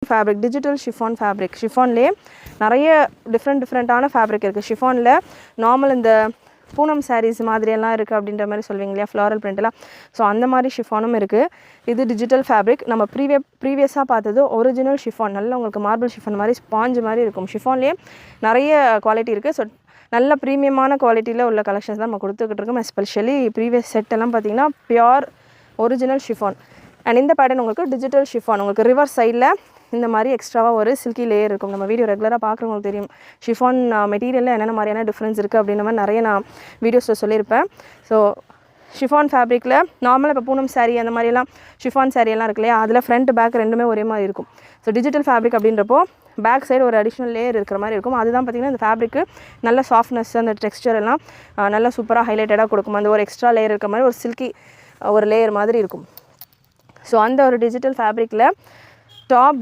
Fabric, digital chiffon fabric. ஷிஃபான்லேயே நிறைய டிஃப்ரெண்ட்டான ஃபேப்ரிக் இருக்குது. ஷிஃபானில் நார்மல் இந்த பூனம் சாரீஸ் மாதிரியெல்லாம் இருக்குது அப்படின்ற மாதிரி சொல்வீங்க இல்லையா, ஃப்ளாரல் பிரிண்ட்லாம். ஸோ அந்த மாதிரி ஷிஃபானும் இருக்குது. இது டிஜிட்டல் ஃபேப்ரிக். நம்ம ப்ரீவியஸாக பார்த்தது ஒரிஜினல் ஷிஃபான். நல்லா உங்களுக்கு மார்பிள் ஷிஃபான் மாதிரி ஸ்பாஞ்சு மாதிரி இருக்கும். ஷிஃபான்லேயே நிறைய குவாலிட்டி இருக்குது. ஸோ நல்ல ப்ரீமியமான குவாலிட்டியில் உள்ள கலெக்ஷன்ஸ் தான் நம்ம கொடுத்துக்கிட்டு இருக்கோம். எஸ்பெஷலி ப்ரீவியஸ் செட்டெல்லாம் பார்த்தீங்கன்னா பியோர் ஒரிஜினல் ஷிஃபான். அண்ட் இந்த பேட்டர்ன் உங்களுக்கு டிஜிட்டல் ஷிஃபான். உங்களுக்கு ரிவர்ஸ் சைடில் இந்த மாதிரி எக்ஸ்ட்ராவாக ஒரு சில்கி லேயர் இருக்கும். நம்ம வீடியோ ரெகுலராக பார்க்குறவங்களுக்கு தெரியும் ஷிஃபான் மெட்டீரியலில் என்னென்ன மாதிரியான டிஃப்ரென்ஸ் இருக்குது அப்படின்ற மாதிரி நிறைய நான் வீடியோஸில் சொல்லியிருப்பேன். ஸோ ஷிஃபான் ஃபேப்ரிக்கில் நார்மலாக இப்போ பூனம் சாரீ அந்த மாதிரிலாம் ஷிஃபான் சாரியெல்லாம் இருக்கு இல்லையா, அதில் ஃப்ரண்ட் பேக் ரெண்டுமே ஒரே மாதிரி இருக்கும். ஸோ டிஜிட்டல் ஃபேப்ரிக் அப்படின்றப்போ பேக் சைடு ஒரு அடிஷ்னல் லேயர் இருக்கிற மாதிரி இருக்கும். அதுதான் பார்த்திங்கன்னா இந்த ஃபேப்ரிக்கு நல்ல சாஃப்ட்னஸ், அந்த டெக்ஸ்சர் எல்லாம் நல்லா சூப்பராக ஹைலைட்டடாக கொடுக்கும். அந்த ஒரு எக்ஸ்ட்ரா லேயர் இருக்கிற மாதிரி ஒரு சில்கி ஒரு லேயர் மாதிரி இருக்கும். ஸோ அந்த ஒரு டிஜிட்டல் ஃபேப்ரிக்கில் டாப்